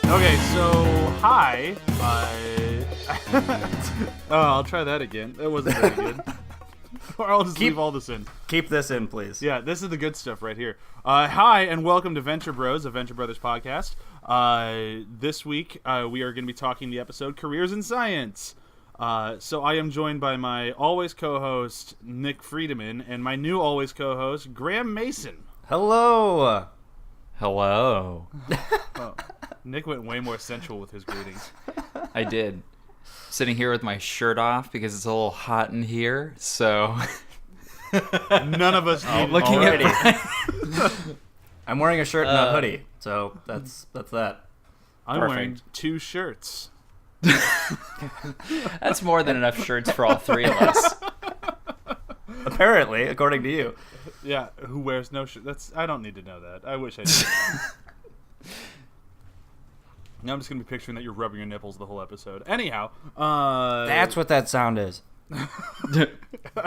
Okay, so hi. I'll try that again. That wasn't very good. Or I'll just leave all this in. Keep this in, please. Yeah, this is the good stuff right here. Hi, and welcome to Venture Bros, a Venture Brothers podcast. This week, we are going to be talking the episode Careers in Science. So I am joined by my always co-host, Nick Friedemann, and my new always co-host, Graham Mason. Hello. Hello. Oh, Nick went way more sensual with his greetings. I did. Sitting here with my shirt off because it's a little hot in here, so... None of us looking at I'm wearing a shirt and a hoodie, so that's that. I'm Perfect. wearing 2 shirts. That's more than enough shirts for all three of us. Apparently, according to you. Yeah, who wears no shirt? I don't need to know that. I wish I did. Now I'm just going to be picturing that you're rubbing your nipples the whole episode. Anyhow. That's what that sound is. I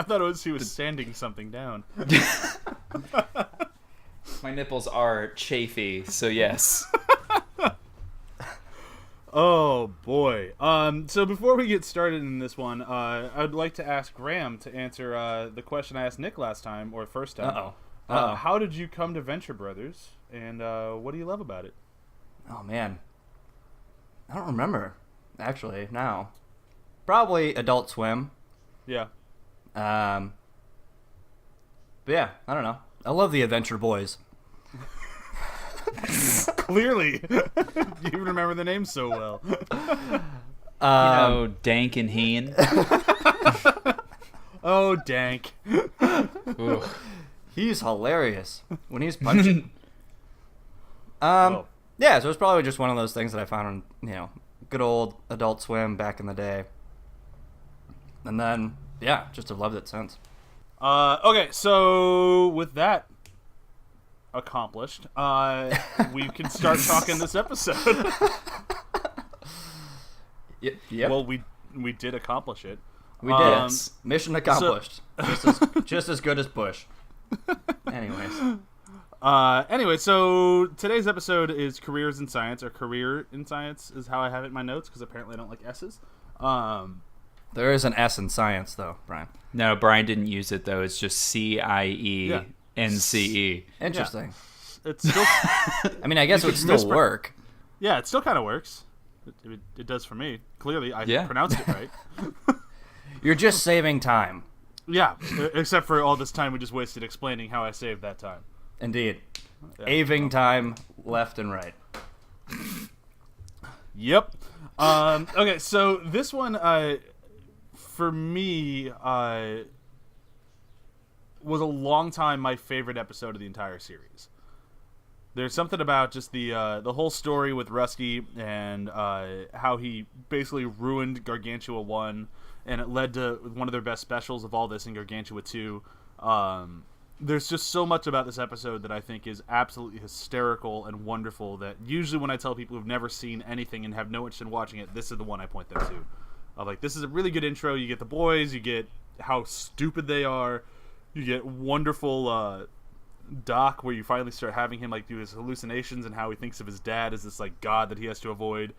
thought it was he was sanding something down. My nipples are chafy, so yes. Oh, boy. So before we get started in this one, I'd like to ask Graham to answer the question I asked Nick last time, or first time. How did you come to Venture Brothers, and what do you love about it? Oh, man. I don't remember, actually, now. Probably Adult Swim. Yeah. But yeah, I don't know. I love the Adventure Boys. Clearly. You even remember the name so well. Dank and Heen. Oh, Dank. He's hilarious when he's punching. Oh. Yeah, so it's probably just one of those things that I found on, good old Adult Swim back in the day. And then, yeah, just have loved it since. Okay, so with that accomplished, we can start talking this episode. Yep. Well, we did accomplish it. We did. Mission accomplished. Just as good as Bush. Anyways. Anyway, so today's episode is Careers in Science, or Career in Science is how I have it in my notes, because apparently I don't like S's. There is an S in science, though, Brian. No, Brian didn't use it, though. It's just CIENCE. Interesting. Yeah. It's still... I mean, I guess it would still work. Yeah, it still kind of works. It does for me. Clearly, I pronounced it right. You're just saving time. Yeah, except for all this time we just wasted explaining how I saved that time. Indeed. Yeah. Aving time left and right. Yep. Okay, so this one, for me, was a long time my favorite episode of the entire series. There's something about just the whole story with Rusty and how he basically ruined Gargantua 1, and it led to one of their best specials of all this in Gargantua 2. There's just so much about this episode that I think is absolutely hysterical and wonderful that usually when I tell people who've never seen anything and have no interest in watching it, this is the one I point them to. Like, this is a really good intro. You get the boys, you get how stupid they are, you get wonderful Doc, where you finally start having him do his hallucinations and how he thinks of his dad as this god that he has to avoid.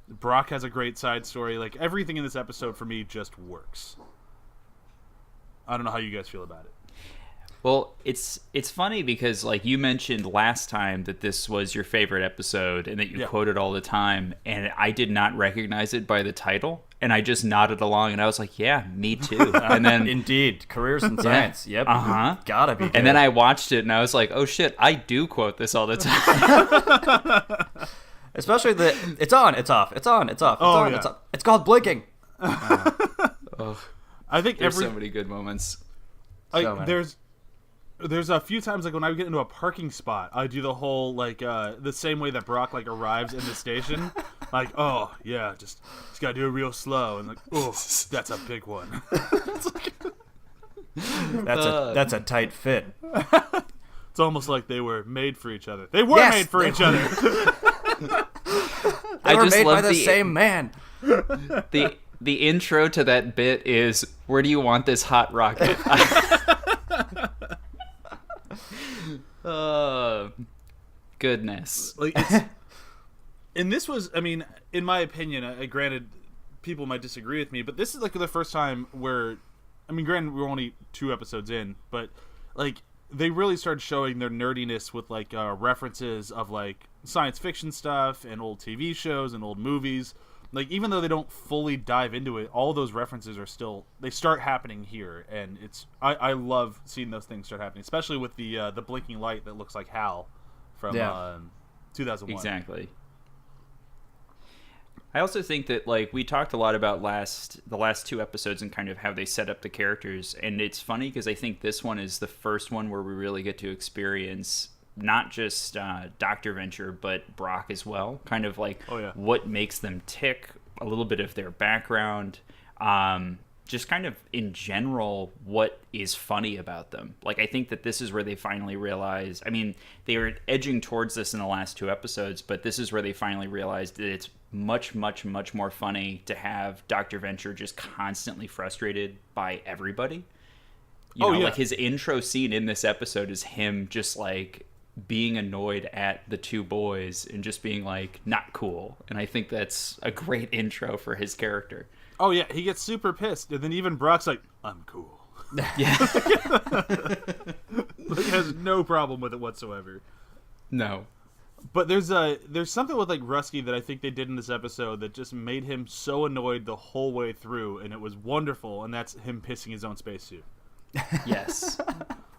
Brok has a great side story. Everything in this episode for me just works. I don't know how you guys feel about it. Well, it's funny because, you mentioned last time that this was your favorite episode and that you quote it all the time, and I did not recognize it by the title, and I just nodded along, and I was like, yeah, me too. And then... Indeed. Careers in Science. Yep. Uh-huh. Gotta be good. And then I watched it, and I was like, oh, shit, I do quote this all the time. Especially it's on, it's off, it's on, it's off, it's on, it's off. It's called blinking. I think there's so many good moments. There's a few times when I get into a parking spot, I do the whole the same way that Brok arrives in the station, oh yeah, just gotta do it real slow, and oh, that's a big one. That's a tight fit. It's almost like they were made for each other. They were made for each other. They were made by the same man. The intro to that bit is, where do you want this hot rocket? goodness. Like, it's, and this was, I mean, in my opinion, granted, people might disagree with me, but this is like the first time where, I mean, granted, we're only 2 episodes in, but like they really started showing their nerdiness with like references of like science fiction stuff and old TV shows and old movies. Like, even though they don't fully dive into it, all those references are still, they start happening here, and it's, I love seeing those things start happening, especially with the blinking light that looks like Hal from 2001. Exactly. I also think that, like, we talked a lot about the last 2 episodes and kind of how they set up the characters, and it's funny because I think this one is the first one where we really get to experience not just Dr. Venture, but Brok as well. Kind of like what makes them tick, a little bit of their background, just kind of in general what is funny about them. Like, I think that this is where they finally realize, I mean, they were edging towards this in the last 2 episodes, but this is where they finally realized that it's much, much, much more funny to have Dr. Venture just constantly frustrated by everybody. You know, like his intro scene in this episode is him just like being annoyed at the 2 boys and just being like not cool, and I think that's a great intro for his character. Oh yeah, he gets super pissed, and then even Brock's like, I'm cool. Yeah. He has no problem with it whatsoever. No, but there's something with like Rusky that I think they did in this episode that just made him so annoyed the whole way through, and it was wonderful, and that's him pissing his own spacesuit. Yes.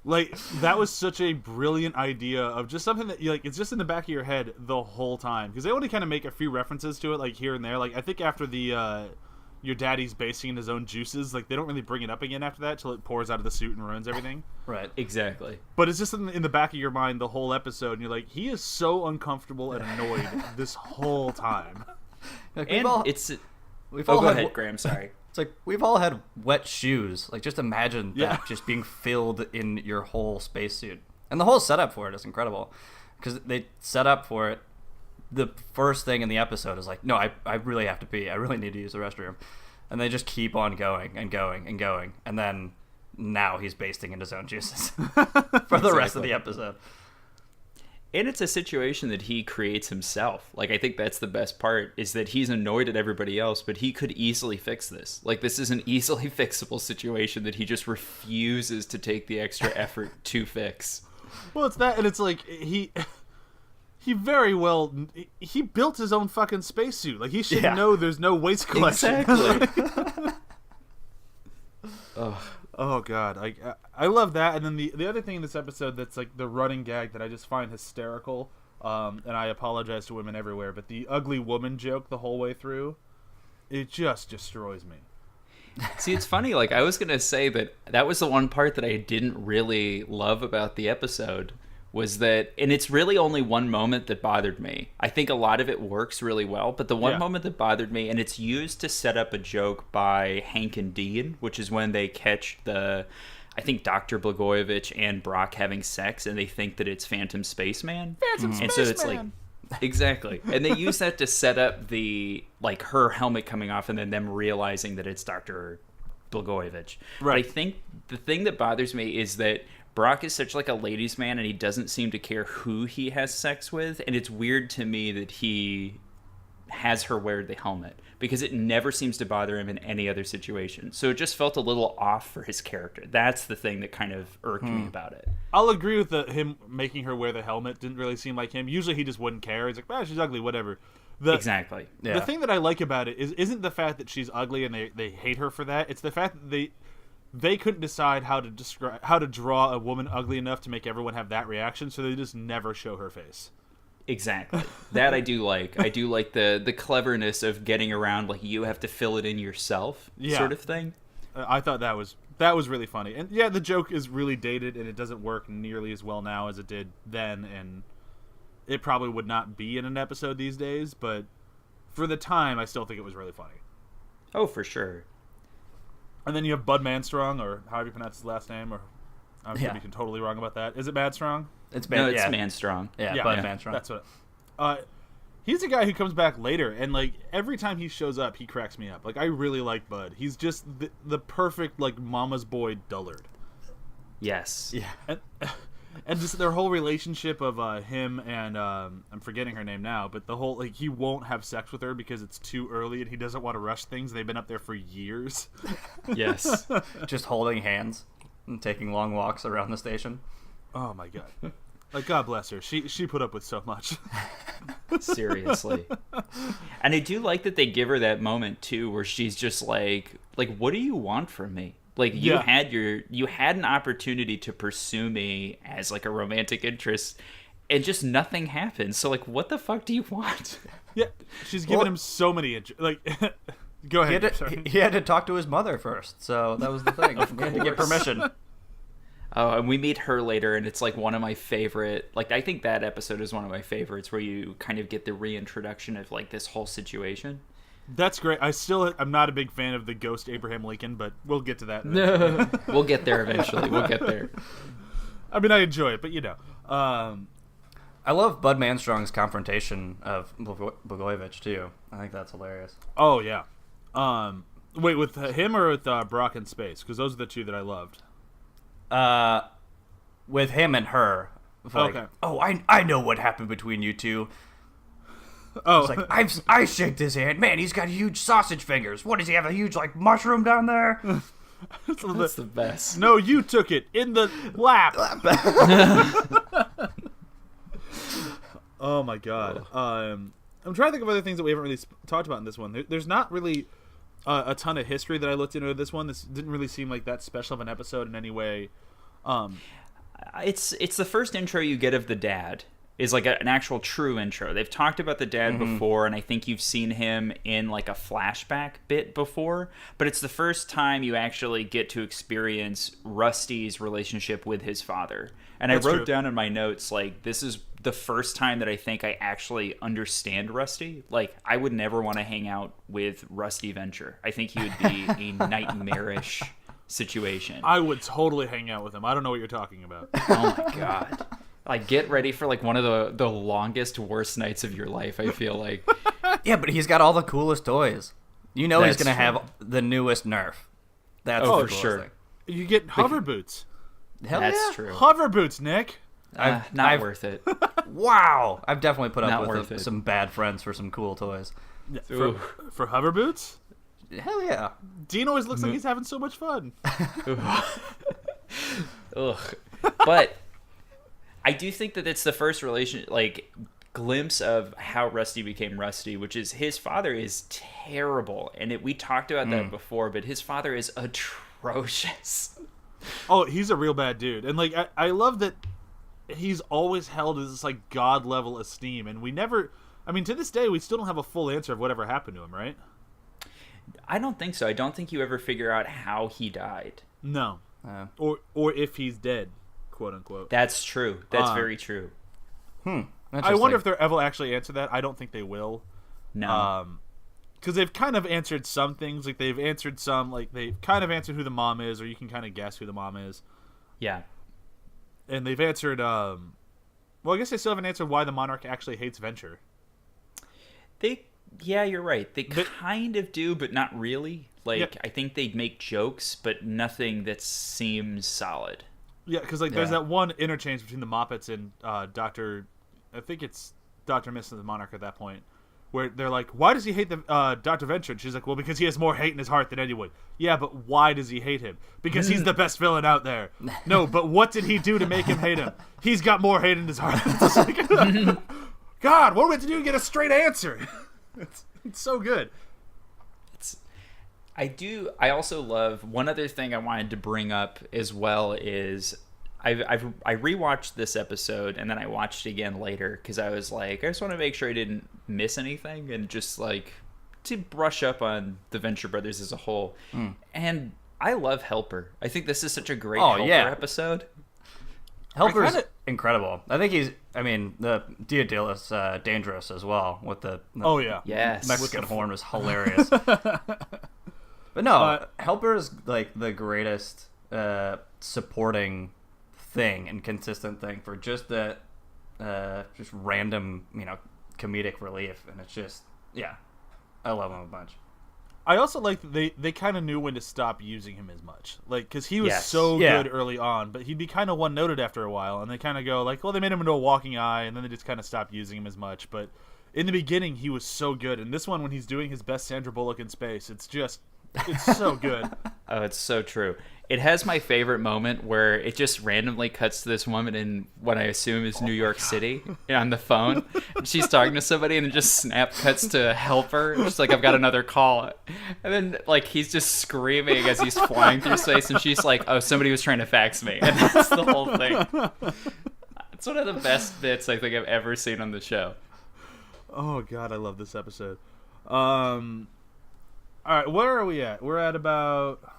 Like, that was such a brilliant idea of just something that, like, it's just in the back of your head the whole time. Because they only kind of make a few references to it, like, here and there. Like, I think after the, your daddy's basing in his own juices, like, they don't really bring it up again after that till it pours out of the suit and ruins everything. Right. Exactly. But it's just in the back of your mind the whole episode, and you're like, he is so uncomfortable and annoyed this whole time. Like, And go ahead, Graham, sorry. It's like, we've all had wet shoes. Like, just imagine that just being filled in your whole spacesuit. And the whole setup for it is incredible. Because they set up for it. The first thing in the episode is like, no, I really have to pee. I really need to use the restroom. And they just keep on going and going and going. And then now he's basting in his own juices for the rest of the episode. And it's a situation that he creates himself. Like, I think that's the best part, is that he's annoyed at everybody else, but he could easily fix this. Like, this is an easily fixable situation that he just refuses to take the extra effort to fix. Well, it's that, and it's like, he very well, he built his own fucking spacesuit. Like, he should know there's no waste collection. Exactly. Oh god, I love that. And then the other thing in this episode that's like the running gag that I just find hysterical, and I apologize to women everywhere, but the ugly woman joke the whole way through, it just destroys me. See, it's funny, like, I was gonna say that was the one part that I didn't really love about the episode, was that, and it's really only one moment that bothered me. I think a lot of it works really well, but the one moment that bothered me, and it's used to set up a joke by Hank and Dean, which is when they catch I think Dr. Blagojevich and Brok having sex, and they think that it's Phantom Spaceman. And so it's like, exactly. And they use that to set up the, like, her helmet coming off and then them realizing that it's Dr. Blagojevich. Right. But I think the thing that bothers me is that Brok is such like a ladies' man, and he doesn't seem to care who he has sex with, and it's weird to me that he has her wear the helmet, because it never seems to bother him in any other situation. So it just felt a little off for his character. That's the thing that kind of irked me about it. I'll agree with him making her wear the helmet. Didn't really seem like him. Usually he just wouldn't care. He's like, she's ugly, whatever. Exactly. The thing that I like about it isn't the fact that she's ugly and they hate her for that. It's the fact that they couldn't decide how to draw a woman ugly enough to make everyone have that reaction, so they just never show her face. Exactly. That I do like. I do like the cleverness of getting around, like, you have to fill it in yourself sort of thing. I thought that was really funny. And yeah, the joke is really dated, and it doesn't work nearly as well now as it did then, and it probably would not be in an episode these days, but for the time, I still think it was really funny. Oh, for sure. And then you have Bud Manstrong, or however you pronounce his last name, or I'm going to be totally wrong about that. Is it Madstrong? It's Manstrong. Yeah, Bud Manstrong. That's what. He's a guy who comes back later, and like every time he shows up, he cracks me up. Like, I really like Bud. He's just the perfect, like, mama's boy dullard. Yes. Yeah. And just their whole relationship of him and I'm forgetting her name now, but the whole like he won't have sex with her because it's too early and he doesn't want to rush things. They've been up there for years. Yes. Just holding hands and taking long walks around the station. Oh my god. Like, God bless her. She put up with so much. Seriously. And I do like that they give her that moment too where she's just like what do you want from me? Like you had an opportunity to pursue me as like a romantic interest and just nothing happened. So like what the fuck do you want? Yeah, she's giving him so many like go ahead. He had to talk to his mother first, so that was the thing. He had to get permission. Oh, and we meet her later, and it's like one of my favorite. Like, I think that episode is one of my favorites, where you kind of get the reintroduction of like this whole situation. That's great. I'm not a big fan of the ghost Abraham Lincoln, but we'll get to that. We'll get there eventually. We'll get there. I mean, I enjoy it, but you know. I love Bud Manstrong's confrontation of Blagojevich too. I think that's hilarious. Oh yeah. Wait, with him or with Brok in space? Because those are the two that I loved. With him and her. Like, okay. Oh, I know what happened between you two. Oh, it's like I shaked his hand. Man, he's got huge sausage fingers. What does he have? A huge like mushroom down there? That's the best. No, you took it in the lap. Oh my god. I'm trying to think of other things that we haven't really talked about in this one. There's not really a ton of history that I looked into this one. This didn't really seem like that special of an episode in any way. It's the first intro you get of the dad. Is like an actual true intro. They've talked about the dad before, and I think you've seen him in like a flashback bit before, but it's the first time you actually get to experience Rusty's relationship with his father. And That's I wrote true. down in my notes, like, this is the first time that I think I actually understand Rusty. Like, I would never want to hang out with Rusty Venture. I think he would be a nightmarish situation. I would totally hang out with him. I don't know what you're talking about. Oh my god. Like, get ready for like one of the longest, worst nights of your life, I feel like. Yeah, but he's got all the coolest toys. You know That's he's going to true. have the newest Nerf. That's Oh, the for coolest sure. thing. You get hover boots. Hell That's yeah. true. Hover boots, Nick. Not worth it. Wow. I've definitely put Not up worth with it. some bad friends for some cool toys. Ooh. For hover boots? Hell yeah. Dean always looks like he's having so much fun. Ugh. But I do think that it's the first glimpse of how Rusty became Rusty, which is his father is terrible. And we talked about that before, but his father is atrocious. Oh, he's a real bad dude. And like I love that he's always held as this like god level esteem, and we never to this day we still don't have a full answer of whatever happened to him, right? I don't think so. I don't think you ever figure out how he died. No. Or if he's dead, quote unquote. That's true. That's very true. I wonder if they'll ever actually answer that. I don't think they will. No. Because they've kind of answered some things. Like they've kind of answered who the mom is, or you can kind of guess who the mom is. Yeah. And they've answered. Well, I guess they still haven't answered why the Monarch actually hates Venture. Yeah, you're right. They kind of do, but not really. Like, Yeah. I think they make jokes, but nothing that seems solid. Yeah, because there's that one interchange between the Moppets and Dr. I think it's Dr. Miss and the Monarch at that point, where they're like, why does he hate the Dr. Venture? And she's like, well, because he has more hate in his heart than anyone. Yeah, but why does he hate him? Because he's the best villain out there. No, but what did he do to make him hate him? He's got more hate in his heart. It's like, God, what do we have to do to get a straight answer? It's so good. I also love one other thing I wanted to bring up as well is I rewatched this episode and then I watched it again later because I was like, I just want to make sure I didn't miss anything and just like to brush up on the Venture Brothers as a whole. And I love Helper. I think this is such a great Helper episode. Helper's incredible. I think the Diodilis dangerous as well with the Yes. Mexican horn was hilarious. But no, Helper is like the greatest supporting thing and consistent thing for just that just random, comedic relief, and it's just I love him a bunch. I also like that they kind of knew when to stop using him as much. Like, because he was Yes. so Yeah. good early on, but he'd be kind of one-noted after a while, and they kind of go like, well, they made him into a walking eye, and then they just kind of stopped using him as much. But in the beginning, he was so good. And this one, when he's doing his best Sandra Bullock in space, it's so good. Oh, it's so true. It has my favorite moment where it just randomly cuts to this woman in what I assume is New York City on the phone. And she's talking to somebody and it just snap cuts to help her. She's like, I've got another call. And then like he's just screaming as he's flying through space and she's like, oh, somebody was trying to fax me. And that's the whole thing. It's one of the best bits I think I've ever seen on the show. Oh, God, I love this episode. All right, where are we at? We're at about...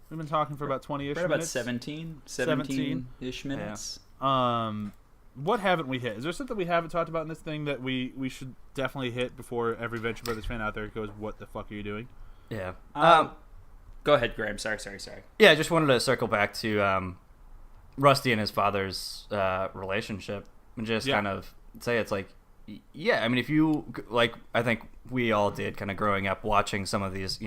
We've been talking for about 20-ish Right about minutes. 17-ish minutes. What haven't we hit? Is there something we haven't talked about in this thing that we should definitely hit before every Venture Brothers fan out there goes, what the fuck are you doing? Yeah. Go ahead, Graham. Sorry. Yeah, I just wanted to circle back to Rusty and his father's relationship and just kind of say it's like, yeah, I mean, if you, like, I think we all did kind of growing up watching some of these,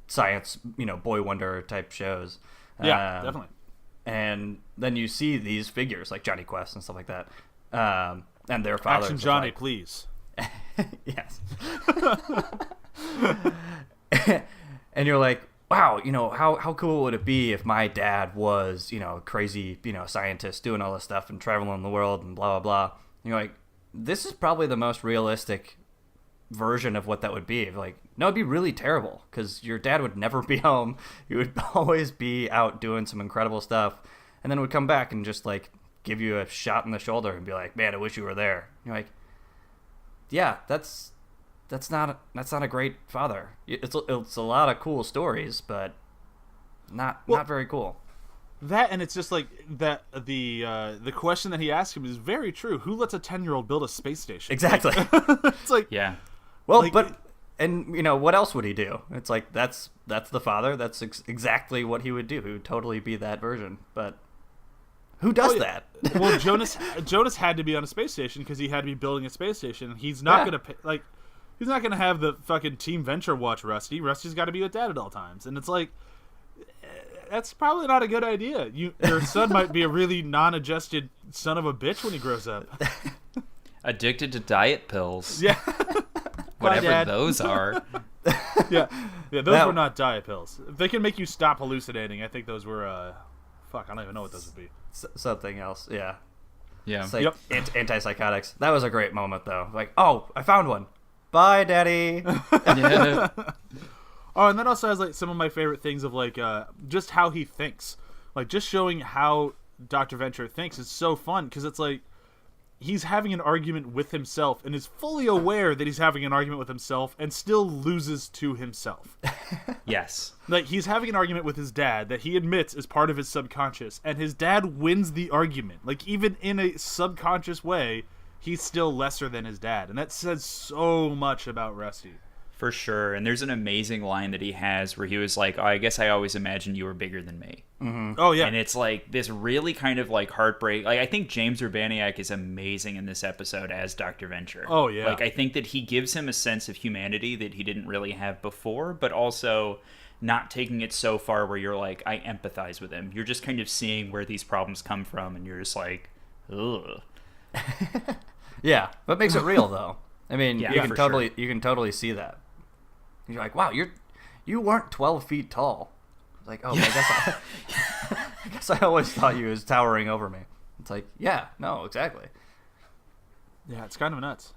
science, boy wonder type shows. Yeah, definitely. And then you see these figures like Johnny Quest and stuff like that. And their fathers. Action Johnny, please. Yes. And you're like, wow, how cool would it be if my dad was, a crazy, scientist doing all this stuff and traveling the world and blah, blah, blah. And you're like, this is probably the most realistic version of what that would be. Like, no, it'd be really terrible because your dad would never be home. He would always be out doing some incredible stuff and then would come back and just like give you a shot in the shoulder and be like, man, I wish you were there. And you're like, yeah, that's not a great father. It's a lot of cool stories, but not very cool. That, and it's just like that. The question that he asked him is very true. Who lets a 10-year-old build a space station? Exactly. It's like, Yeah. Well, like, what else would he do? It's like that's the father. That's exactly what he would do. He would totally be that version. But who does that? Well, Jonas had to be on a space station because he had to be building a space station. He's not gonna he's not gonna have the fucking Team Venture watch Rusty. Rusty's got to be with Dad at all times, and it's like, that's probably not a good idea. Your son might be a really non-adjusted son of a bitch when he grows up. Addicted to diet pills. Yeah. Whatever Dad. those are. Yeah, those were not diet pills. If they can make you stop hallucinating, I think those were, fuck, I don't even know what those would be. Something else, yeah. Yeah. It's like antipsychotics. That was a great moment, though. Like, oh, I found one. Bye, Daddy. Yeah. Oh, and that also has, like, some of my favorite things of, like, just how he thinks. Like, just showing how Dr. Venture thinks is so fun, because it's like, he's having an argument with himself and is fully aware that he's having an argument with himself and still loses to himself. Yes. Like, he's having an argument with his dad that he admits is part of his subconscious, and his dad wins the argument. Like, even in a subconscious way, he's still lesser than his dad. And that says so much about Rusty. For sure. And there's an amazing line that he has where he was like, oh, I guess I always imagined you were bigger than me. Mm-hmm. Oh, yeah. And it's like this really kind of like heartbreak. Like, I think James Urbaniak is amazing in this episode as Dr. Venture. Oh, yeah. Like, I think that he gives him a sense of humanity that he didn't really have before, but also not taking it so far where you're like, I empathize with him. You're just kind of seeing where these problems come from, and you're just like, ugh. Yeah, but makes it real though. I mean, Yeah, you can for totally see that. You're like, wow, you weren't 12 feet tall. Like, oh, I guess I always thought you was towering over me. It's like, yeah, no, exactly. Yeah, it's kind of nuts.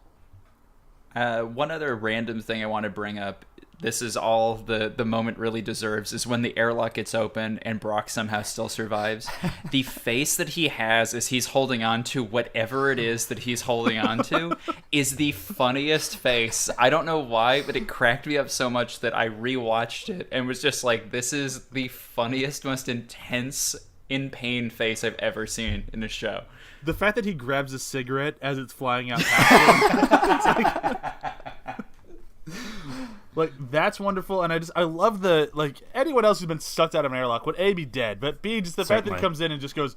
One other random thing I want to bring up, this is all the moment really deserves, is when the airlock gets open and Brok somehow still survives. The face that he has as he's holding on to whatever it is that he's holding on to is the funniest face. I don't know why, but it cracked me up so much that I rewatched it and was just like, this is the funniest, most intense, in pain face I've ever seen in a show. The fact that he grabs a cigarette as it's flying out past him. Like, that's wonderful, and I love the, like, anyone else who's been sucked out of an airlock would A, be dead, but B, just the fact that he comes in and just goes,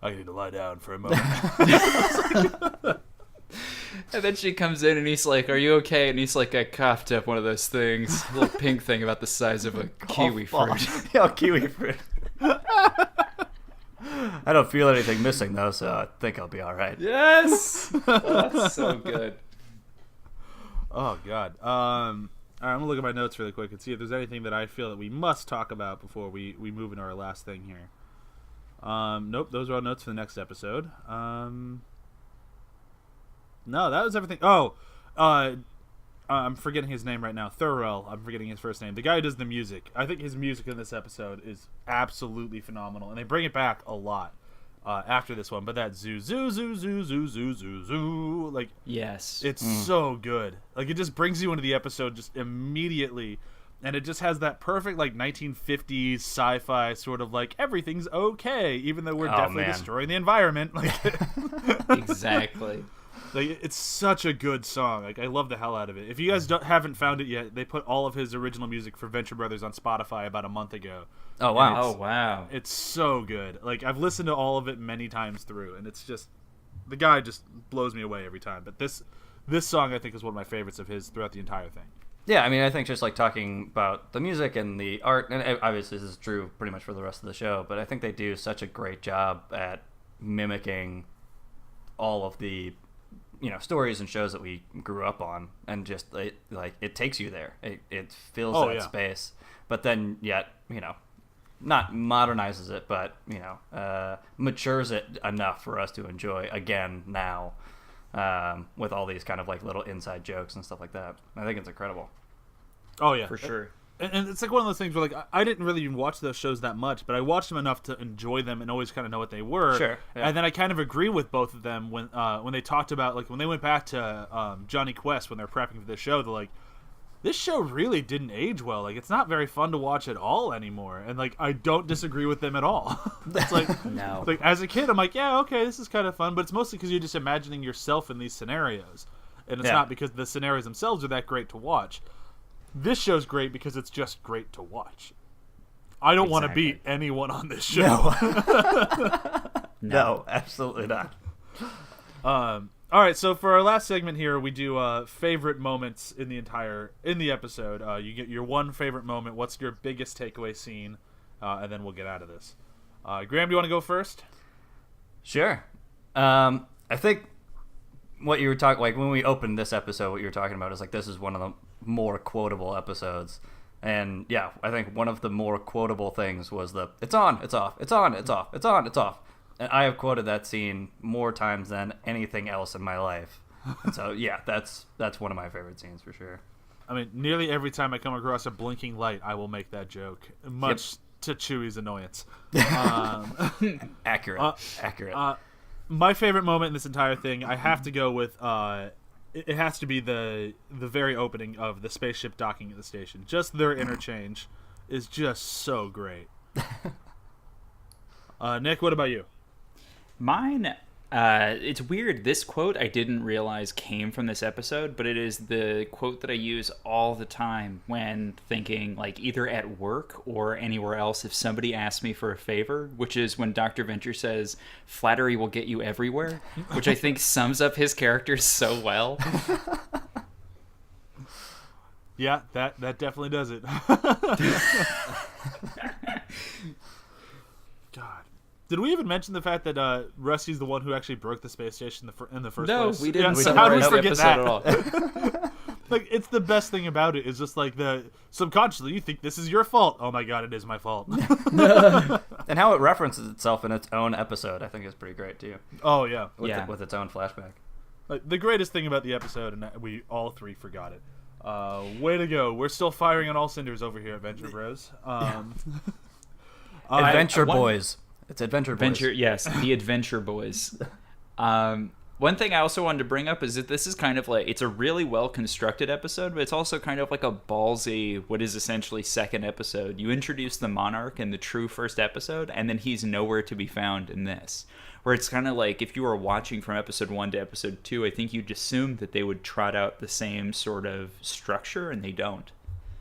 I need to lie down for a moment. And then she comes in and he's like, "Are you okay?" And he's like, "I coughed up one of those things, a little pink thing about the size of a kiwi fruit." Yeah, kiwi fruit. I don't feel anything missing though, so I think I'll be all right. Yes, oh, so good. Oh God. All right, I'm gonna look at my notes really quick and see if there's anything that I feel that we must talk about before we move into our last thing here. Nope, those are all notes for the next episode. No, that was everything. Oh, I'm forgetting his name right now. Thrilwell. I'm forgetting his first name. The guy who does the music. I think his music in this episode is absolutely phenomenal, and they bring it back a lot after this one. But that zoo, zoo, zoo, zoo, zoo, zoo, zoo, zoo, like, yes, it's so good. Like, it just brings you into the episode just immediately, and it just has that perfect like 1950s sci-fi sort of like everything's okay, even though we're definitely destroying the environment. Like, exactly. Like, it's such a good song. Like, I love the hell out of it. If you guys haven't found it yet, they put all of his original music for Venture Brothers on Spotify about a month ago. Oh wow! Oh wow! It's so good. Like, I've listened to all of it many times through, and it's just, the guy just blows me away every time. But this song, I think, is one of my favorites of his throughout the entire thing. Yeah, I mean, I think just like talking about the music and the art, and obviously this is true pretty much for the rest of the show, but I think they do such a great job at mimicking all of the, you know, stories and shows that we grew up on, and just it takes you there. It fills that space, but then yet, you know, not modernizes it, but, you know, matures it enough for us to enjoy again now, with all these kind of like little inside jokes and stuff like that. I think it's incredible. Oh yeah, for sure. And it's like one of those things where, like, I didn't really even watch those shows that much, but I watched them enough to enjoy them and always kind of know what they were. Sure. Yeah. And then I kind of agree with both of them when they talked about, like, when they went back to Johnny Quest when they're prepping for the show, they're like, this show really didn't age well. Like, it's not very fun to watch at all anymore. And, like, I don't disagree with them at all. It's like, no. Like, as a kid, I'm like, yeah, okay, this is kind of fun, but it's mostly because you're just imagining yourself in these scenarios. And it's not because the scenarios themselves are that great to watch. This show's great because it's just great to watch. I don't want to beat anyone on this show. No, absolutely not. All right, so for our last segment here, we do favorite moments in the episode. You get your one favorite moment. What's your biggest takeaway scene? And then we'll get out of this. Graham, do you want to go first? Sure. I think what you were talking, like when we opened this episode, what you were talking about is like, this is one of the more quotable episodes. And yeah, I think one of the more quotable things was it's on, it's off, it's on, it's off, it's on, it's off. And I have quoted that scene more times than anything else in my life. And so yeah, that's one of my favorite scenes for sure. I mean, nearly every time I come across a blinking light, I will make that joke, much to Chewie's annoyance. Accurate. My favorite moment in this entire thing, I have to go with it has to be the very opening of the spaceship docking at the station. Just their interchange is just so great. Nick, what about you? Mine, it's weird. This quote I didn't realize came from this episode, but it is the quote that I use all the time when thinking, like, either at work or anywhere else if somebody asks me for a favor, which is when Dr. Venture says, "Flattery will get you everywhere," which I think sums up his character so well. Yeah, that definitely does it. God. Did we even mention the fact that Rusty's the one who actually broke the space station in the first place? No, we didn't. How did we the forget episode that? At all. Like, it's the best thing about it is just like subconsciously you think this is your fault. Oh my God, it is my fault. And how it references itself in its own episode, I think, is pretty great too. Oh yeah, with its own flashback. Like, the greatest thing about the episode, and we all three forgot it. Way to go! We're still firing on all cinders over here at Venture Bros. Adventure Boys. It's Adventure Boys. Yes, the Adventure Boys. One thing I also wanted to bring up is that this is kind of like, it's a really well-constructed episode, but it's also kind of like a ballsy, what is essentially second episode. You introduce the Monarch in the true first episode, and then he's nowhere to be found in this. Where it's kind of like, if you were watching from episode 1 to episode 2, I think you'd assume that they would trot out the same sort of structure, and they don't.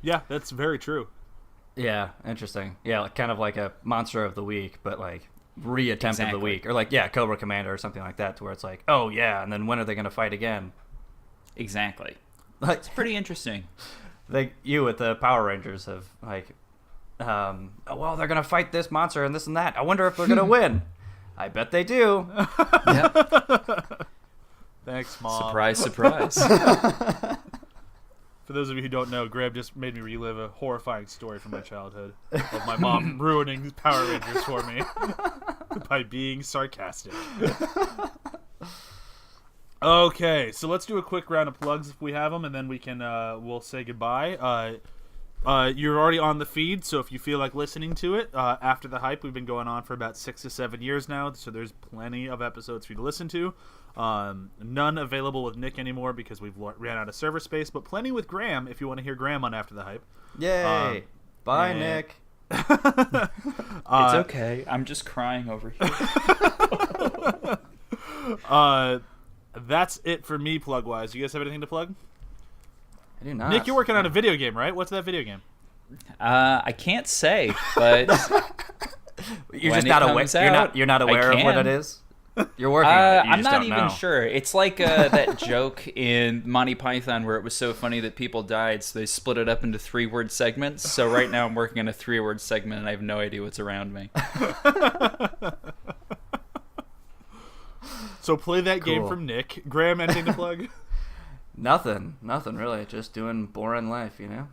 Yeah, that's very true. Yeah, interesting. Yeah, kind of like a Monster of the Week, but like reattempt of the week, or like Cobra Commander or something like that, to where it's like, oh yeah, and then when are they going to fight again? Exactly. Like, It's pretty interesting. like you with the Power Rangers have like, well, they're gonna fight this monster and this and that. I wonder if they're gonna win. I bet they do. Yep. Thanks, Mom. Surprise, surprise. For those of you who don't know, Graham just made me relive a horrifying story from my childhood of my mom ruining Power Rangers for me by being sarcastic. Okay, so let's do a quick round of plugs if we have them, and then we can we'll say goodbye. You're already on the feed, so if you feel like listening to it, After the Hype, we've been going on for about 6 to 7 years now, so there's plenty of episodes for you to listen to. None available with Nick anymore because we've ran out of server space, but plenty with Graham if you want to hear Graham on After the Hype. Yay! Bye, Nick. It's okay. I'm just crying over here. That's it for me plug-wise. You guys have anything to plug? I do not. Nick, you're working on a video game, right? What's that video game? I can't say, but You're when just it not aware. comes out, You're not aware I of what can. it is. You're working on it. You I'm just not don't even know. sure. It's like that joke in Monty Python where it was so funny that people died, so they split it up into 3-word segments. So right now I'm working on a 3-word segment, and I have no idea what's around me. So play that game Cool. from Nick. Graham, anything to plug? Nothing really. Just doing boring life, you know.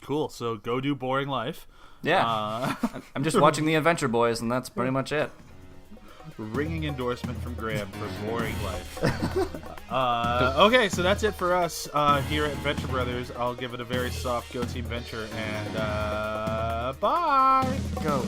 Cool. So go do Boring Life. Yeah. I'm just watching The Adventure Boys, and that's pretty much it. Ringing endorsement from Graham for Boring Life. Okay, so that's it for us here at Venture Brothers. I'll give it a very soft Go Team Venture, and bye. Go.